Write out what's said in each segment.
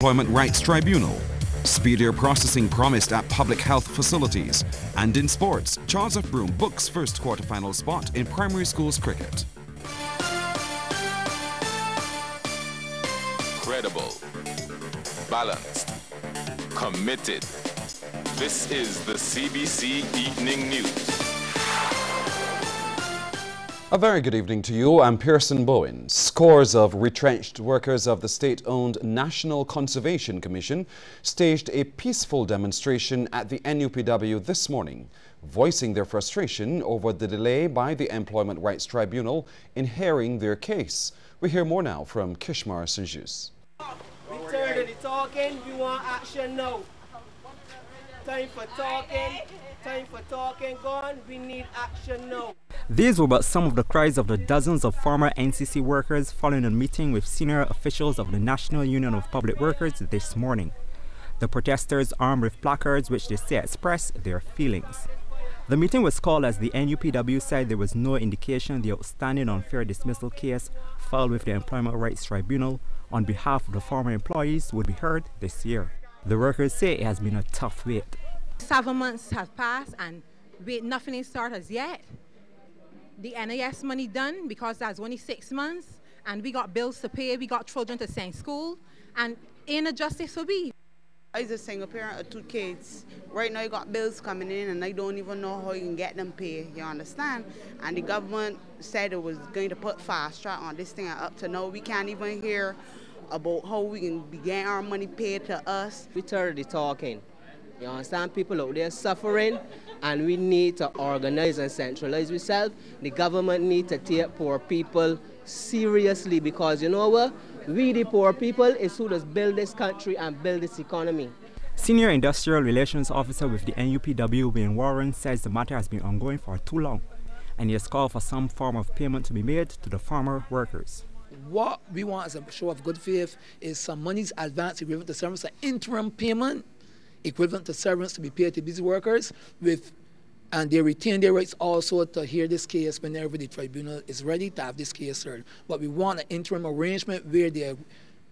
Employment Rights Tribunal. Speedier processing promised at public health facilities. And in sports, Charles F. Broome books first quarterfinal spot in primary schools cricket. Credible, balanced, committed. This is the CBC Evening News. A very good evening to you. I'm Pearson Bowen. Scores of retrenched workers of the state-owned National Conservation Commission staged a peaceful demonstration at the NUPW this morning, voicing their frustration over the delay by the Employment Rights Tribunal in hearing their case. We hear more now from Kishmar St-Juste. We tired of the talking, we want action now. Time for talking gone, we need action now. These were but some of the cries of the dozens of former NCC workers following a meeting with senior officials of the National Union of Public Workers this morning. The protesters armed with placards which they say express their feelings. The meeting was called as the NUPW said there was no indication the outstanding unfair dismissal case filed with the Employment Rights Tribunal on behalf of the former employees would be heard this year. The workers say it has been a tough wait. 7 months have passed and nothing is started as yet. The NIS money done because that's only 6 months and we got bills to pay, we got children to send school, and ain't a justice for we. I'm a single parent of 2 kids. Right now you got bills coming in and I don't even know how you can get them paid, you understand? And the government said it was going to put fast track on this thing, and up to now we can't even hear about how we can begin our money paid to us. We tired of talking. You understand? People out there suffering, and we need to organize and centralize ourselves. The government need to take poor people seriously, because you know what? We the poor people is who does build this country and build this economy. Senior Industrial Relations Officer with the NUPW, Wayne Warren, says the matter has been ongoing for too long, and he has called for some form of payment to be made to the former workers. What we want as a show of good faith is some money's advance equivalent to severance, an interim payment equivalent to severance to be paid to these workers, and they retain their rights also to hear this case whenever the tribunal is ready to have this case heard. But we want an interim arrangement where they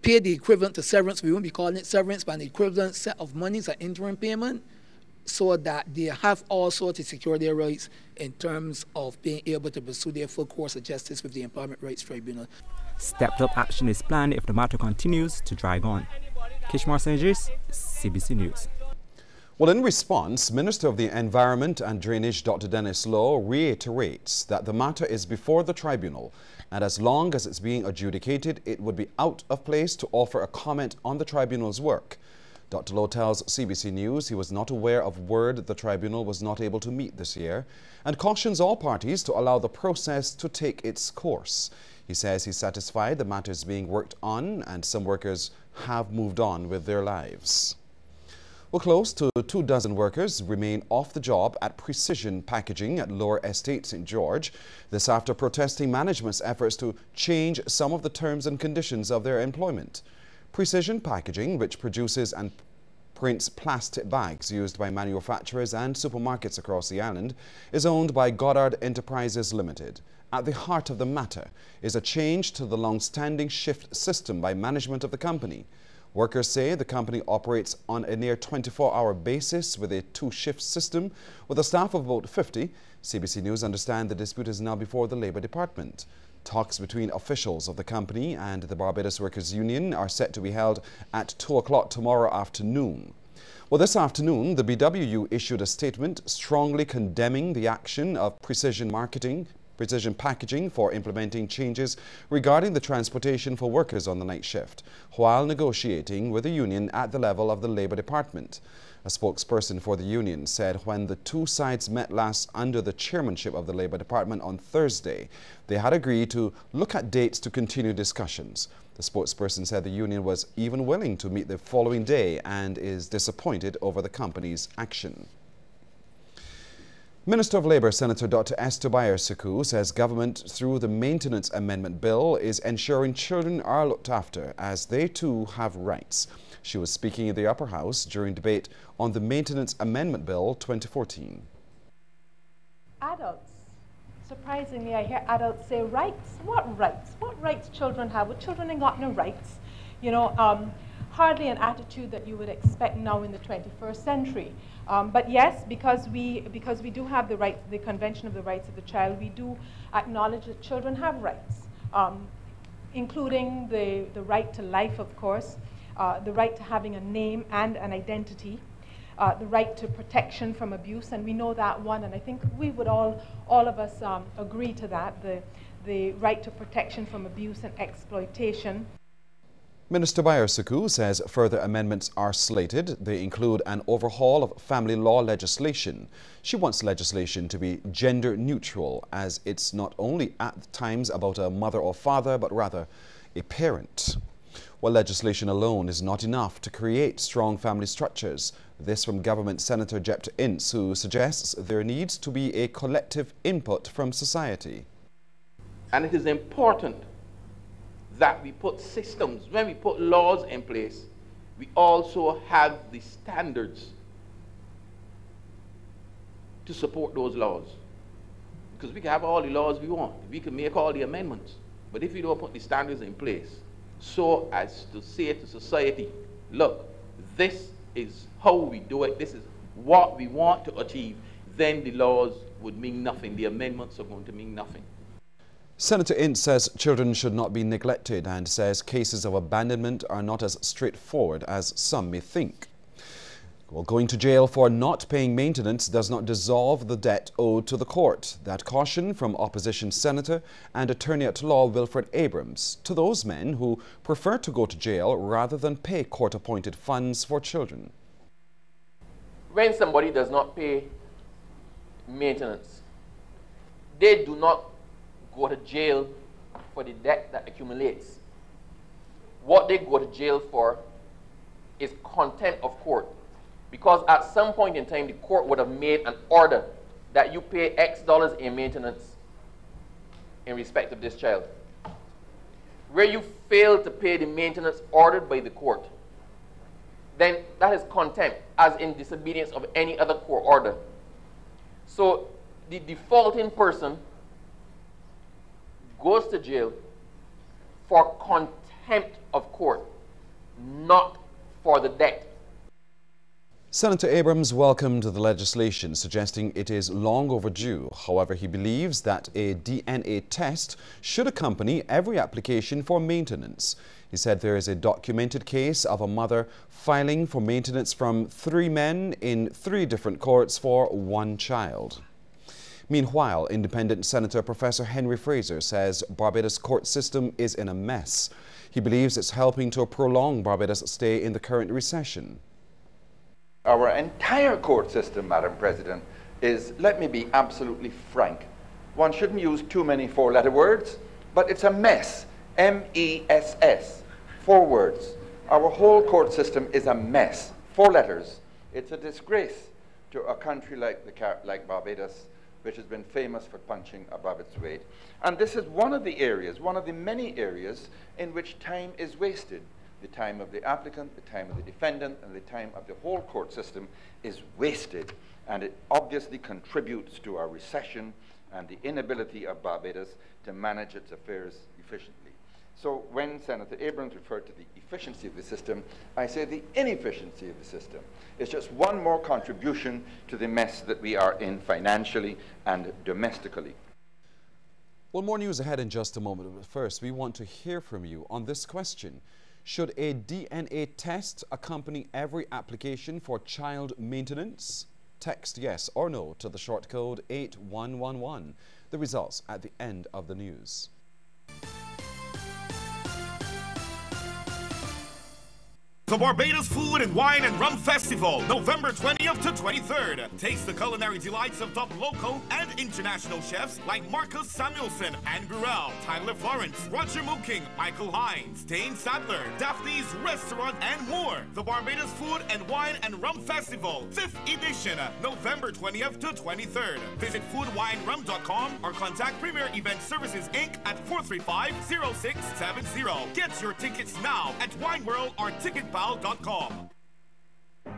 pay the equivalent to severance. We won't be calling it severance, but an equivalent set of money is an interim payment, so that they have also to secure their rights in terms of being able to pursue their full course of justice with the Employment Rights Tribunal. Stepped-up action is planned if the matter continues to drag on. Kishmar St-Juste, CBC News. Well, in response, Minister of the Environment and Drainage Dr. Dennis Lowe reiterates that the matter is before the tribunal, and as long as it's being adjudicated, it would be out of place to offer a comment on the tribunal's work. Dr. Lowe tells CBC News he was not aware of word the tribunal was not able to meet this year, and cautions all parties to allow the process to take its course. He says he's satisfied the matter is being worked on and some workers have moved on with their lives. Well, close to 24 workers remain off the job at Precision Packaging at Lower Estate St. George. This after protesting management's efforts to change some of the terms and conditions of their employment. Precision Packaging, which produces and prints plastic bags used by manufacturers and supermarkets across the island, is owned by Goddard Enterprises Limited. At the heart of the matter is a change to the long-standing shift system by management of the company. Workers say the company operates on a near 24-hour basis with a 2-shift system with a staff of about 50. CBC News understands the dispute is now before the Labour Department. Talks between officials of the company and the Barbados Workers Union are set to be held at 2 o'clock tomorrow afternoon. Well, this afternoon, the BWU issued a statement strongly condemning the action of Precision Packaging for implementing changes regarding the transportation for workers on the night shift, while negotiating with the union at the level of the Labour Department. A spokesperson for the union said when the two sides met last under the chairmanship of the Labour Department on Thursday, they had agreed to look at dates to continue discussions. The spokesperson said the union was even willing to meet the following day and is disappointed over the company's action. Minister of Labour Senator Dr. Esther Buyer-Suckoo says government, through the Maintenance Amendment Bill, is ensuring children are looked after as they too have rights. She was speaking in the Upper House during debate on the Maintenance Amendment Bill 2014. Adults. Surprisingly, I hear adults say rights. What rights? What rights children have? Well, children ain't got no rights. You know, hardly an attitude that you would expect now in the 21st century. But yes, because we do have the Convention of the Rights of the Child, we do acknowledge that children have rights, including the right to life, of course, the right to having a name and an identity, the right to protection from abuse, and we know that one, and I think we would all of us agree to that, the right to protection from abuse and exploitation. Minister Buyer Suku says further amendments are slated. They include an overhaul of family law legislation. She wants legislation to be gender neutral, as it's not only at times about a mother or father, but rather a parent. Well, legislation alone is not enough to create strong family structures. This from Government Senator Jepta Ince, who suggests there needs to be a collective input from society. And it is important that we put systems, when we put laws in place, we also have the standards to support those laws. Because we can have all the laws we want, we can make all the amendments, but if we don't put the standards in place so as to say to society, look, this is how we do it, this is what we want to achieve, then the laws would mean nothing, the amendments are going to mean nothing. Senator Ince says children should not be neglected and says cases of abandonment are not as straightforward as some may think. Well, going to jail for not paying maintenance does not dissolve the debt owed to the court. That caution from opposition senator and attorney at law Wilfred Abrams to those men who prefer to go to jail rather than pay court-appointed funds for children. When somebody does not pay maintenance, they do not go to jail for the debt that accumulates. What they go to jail for is contempt of court. Because at some point in time, the court would have made an order that you pay X dollars in maintenance in respect of this child. Where you fail to pay the maintenance ordered by the court, then that is contempt, as in disobedience of any other court order. So the defaulting person goes to jail for contempt of court, not for the debt. Senator Abrams welcomed the legislation, suggesting it is long overdue. However, he believes that a DNA test should accompany every application for maintenance. He said there is a documented case of a mother filing for maintenance from 3 men in 3 different courts for 1 child. Meanwhile, independent Senator Professor Henry Fraser says Barbados' court system is in a mess. He believes it's helping to prolong Barbados' stay in the current recession. Our entire court system, Madam President, is, let me be absolutely frank, one shouldn't use too many 4-letter words, but it's a mess. M-E-S-S. 4 words. Our whole court system is a mess. 4 letters. It's a disgrace to a country like Barbados, which has been famous for punching above its weight. And this is one of the areas, one of the many areas in which time is wasted. The time of the applicant, the time of the defendant, and the time of the whole court system is wasted, and it obviously contributes to our recession and the inability of Barbados to manage its affairs efficiently. So when Senator Abrams referred to the efficiency of the system, I say the inefficiency of the system. It's just one more contribution to the mess that we are in financially and domestically. Well, more news ahead in just a moment, but first we want to hear from you on this question. Should a DNA test accompany every application for child maintenance? Text yes or no to the short code 8111. The results at the end of the news. The Barbados Food and Wine and Rum Festival, November 20th to 23rd. Taste the culinary delights of top local and international chefs like Marcus Samuelson, Anne Burrell, Tyler Florence, Roger Mooking, Michael Hines, Dane Sadler, Daphne's Restaurant, and more. The Barbados Food and Wine and Rum Festival, 5th edition, November 20th to 23rd. Visit foodwinerum.com or contact Premier Event Services Inc. at 435-0670. Get your tickets now at Wine World or Ticketpal.com.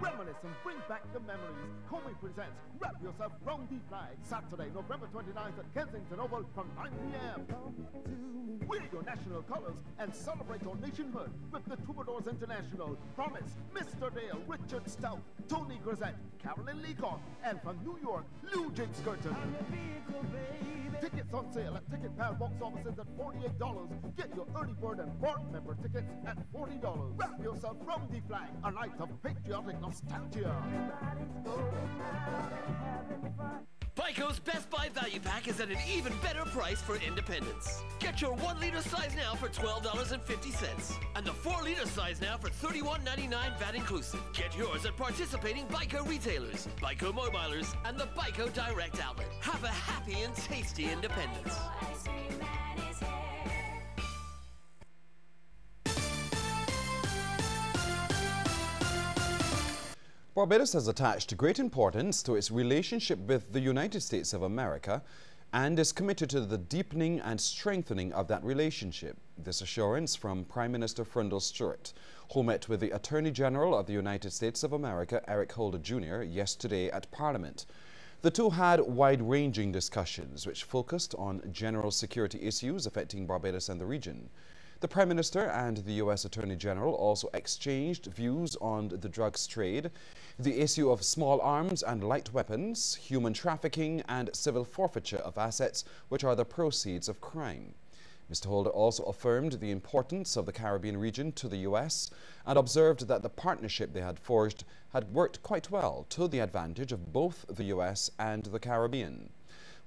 Reminisce and bring back the memories. Comey presents Wrap Yourself Round the Flag, Saturday, November 29th at Kensington Oval from 9 p.m. Wear your national colors and celebrate your nationhood with the Troubadours International. Promise, Mr. Dale, Richard Stout, Tony Grisette, Carolyn Leacock, and from New York, Lou Jake Skirton. Tickets on sale at Ticket Pal box offices at $48. Get your early bird and board member tickets at $40. Wrap yourself round the flag, a night of patriotic nostalgia. Byko's Best Buy Value Pack is at an even better price for independents. Get your 1 liter size now for $12.50 and the 4 liter size now for $31.99 VAT inclusive. Get yours at participating Byko retailers, Byko Mobilers, and the Byko Direct Outlet. Have a happy and tasty independence. Barbados has attached great importance to its relationship with the United States of America and is committed to the deepening and strengthening of that relationship. This assurance from Prime Minister Frundle Stewart, who met with the Attorney General of the United States of America, Eric Holder Jr., yesterday at Parliament. The two had wide-ranging discussions which focused on general security issues affecting Barbados and the region. The Prime Minister and the U.S. Attorney General also exchanged views on the drugs trade, the issue of small arms and light weapons, human trafficking, and civil forfeiture of assets which are the proceeds of crime. Mr. Holder also affirmed the importance of the Caribbean region to the U.S. and observed that the partnership they had forged had worked quite well to the advantage of both the U.S. and the Caribbean.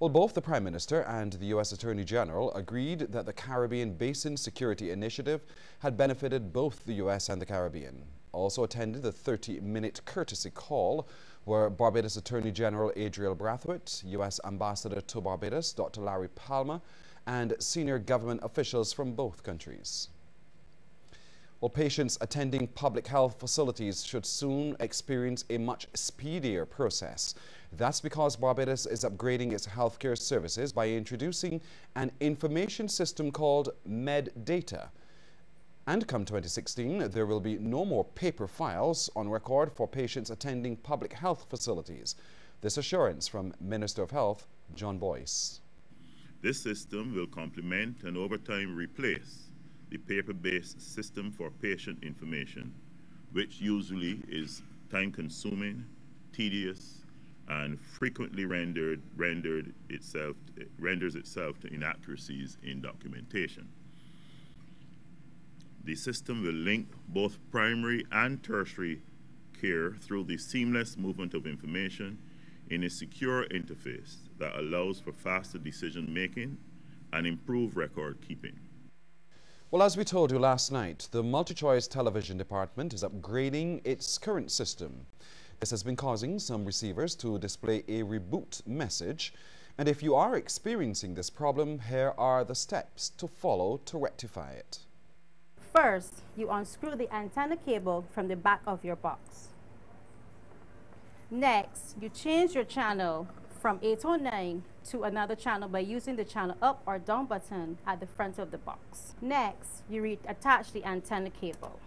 Well, both the Prime Minister and the U.S. Attorney General agreed that the Caribbean Basin Security Initiative had benefited both the U.S. and the Caribbean. Also attended the 30-minute courtesy call were Barbados Attorney General Adriel Brathwaite, U.S. Ambassador to Barbados Dr. Larry Palmer, and senior government officials from both countries. Well, patients attending public health facilities should soon experience a much speedier process. That's because Barbados is upgrading its healthcare services by introducing an information system called MedData. And come 2016, there will be no more paper files on record for patients attending public health facilities. This assurance from Minister of Health, John Boyce. This system will complement and over time replace the paper-based system for patient information, which usually is time-consuming, tedious, and frequently renders itself to inaccuracies in documentation. The system will link both primary and tertiary care through the seamless movement of information in a secure interface that allows for faster decision-making and improved record keeping. Well, as we told you last night, the MultiChoice Television Department is upgrading its current system. This has been causing some receivers to display a reboot message. And if you are experiencing this problem, here are the steps to follow to rectify it. First, you unscrew the antenna cable from the back of your box. Next, you change your channel from 809 to another channel by using the channel up or down button at the front of the box. Next, you reattach the antenna cable.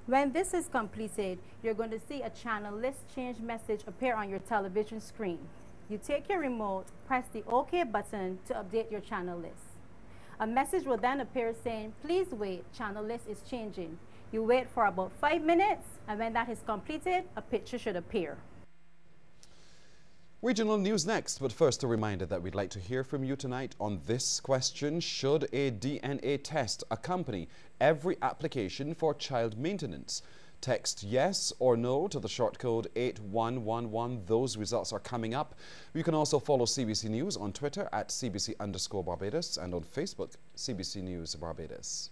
When this is completed, you're going to see a channel list change message appear on your television screen. You take your remote, press the OK button to update your channel list. A message will then appear saying, please wait, channel list is changing. You wait for about 5 minutes, and when that is completed, a picture should appear. Regional news next, but first a reminder that we'd like to hear from you tonight on this question. Should a DNA test accompany every application for child maintenance? Text yes or no to the short code 8111. Those results are coming up. You can also follow CBC News on Twitter at CBC_Barbados and on Facebook, CBC News Barbados.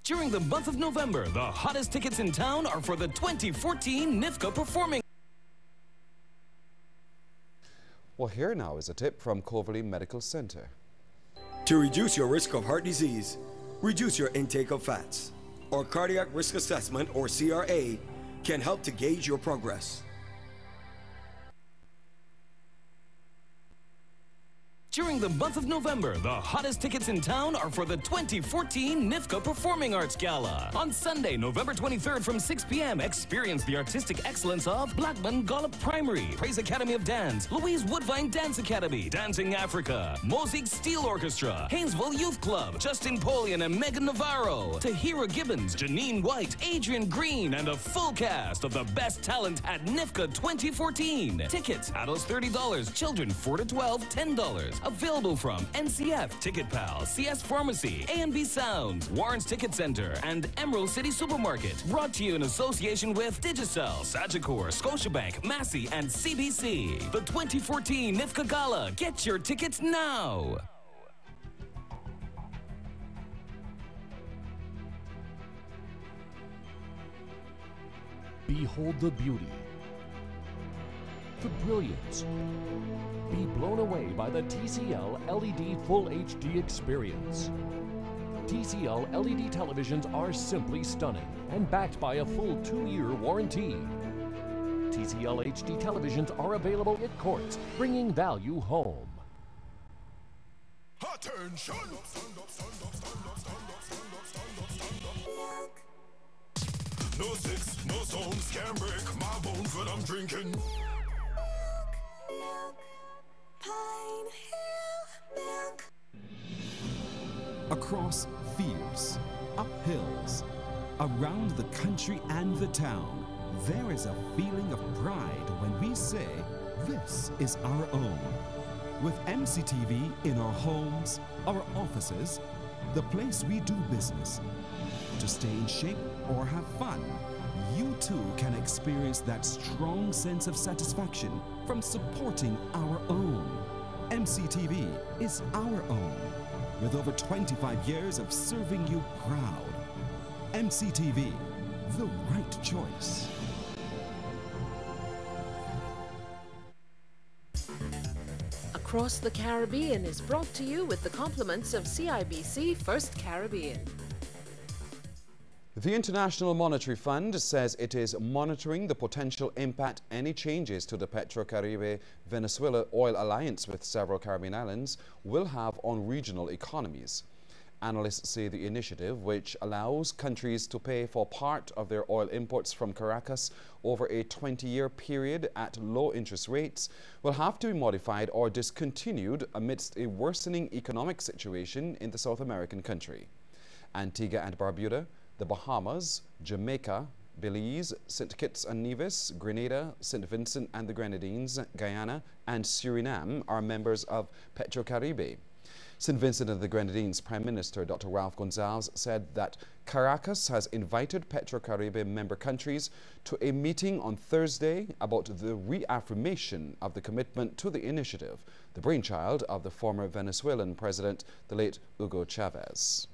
During the month of November, the hottest tickets in town are for the 2014 NIFCA Performing. Well, here now is a tip from Coverley Medical Center. To reduce your risk of heart disease, reduce your intake of fats. Our Cardiac Risk Assessment, or CRA, can help to gauge your progress. During the month of November, the hottest tickets in town are for the 2014 NIFCA Performing Arts Gala. On Sunday, November 23rd from 6 p.m., experience the artistic excellence of Blackman Gollop Primary, Praise Academy of Dance, Louise Woodvine Dance Academy, Dancing Africa, Mosaic Steel Orchestra, Haynesville Youth Club, Justin Polian and Megan Navarro, Tahira Gibbons, Janine White, Adrian Green, and a full cast of the best talent at NIFCA 2014. Tickets, adults $30, children 4 to 12, $10. Available from NCF, Ticket Pal, CS Pharmacy, A&B Sounds, Warren's Ticket Center, and Emerald City Supermarket. Brought to you in association with Digicel, Sagicor, Scotiabank, Massey, and CBC. The 2014 NIFCA Gala. Get your tickets now. Behold the beauty, the brilliance. Be blown away by the TCL LED Full HD experience. TCL LED televisions are simply stunning and backed by a full 2-year warranty. TCL HD televisions are available at courts, bringing value home. Attention! No sticks, no stones, can't break my bones when I'm drinking. Pine Hill Milk. Across fields, up hills, around the country and the town, there is a feeling of pride when we say, this is our own. With MCTV in our homes, our offices, the place we do business. To stay in shape or have fun, you too can experience that strong sense of satisfaction from supporting our own. MCTV is our own, with over 25 years of serving you proud. MCTV, the right choice. Across the Caribbean is brought to you with the compliments of CIBC First Caribbean. The International Monetary Fund says it is monitoring the potential impact any changes to the PetroCaribe-Venezuela oil alliance with several Caribbean islands will have on regional economies. Analysts say the initiative, which allows countries to pay for part of their oil imports from Caracas over a 20-year period at low interest rates, will have to be modified or discontinued amidst a worsening economic situation in the South American country. Antigua and Barbuda, the Bahamas, Jamaica, Belize, St. Kitts and Nevis, Grenada, St. Vincent and the Grenadines, Guyana, and Suriname are members of PetroCaribe. St. Vincent and the Grenadines Prime Minister Dr. Ralph Gonsalves said that Caracas has invited PetroCaribe member countries to a meeting on Thursday about the reaffirmation of the commitment to the initiative, the brainchild of the former Venezuelan president, the late Hugo Chavez.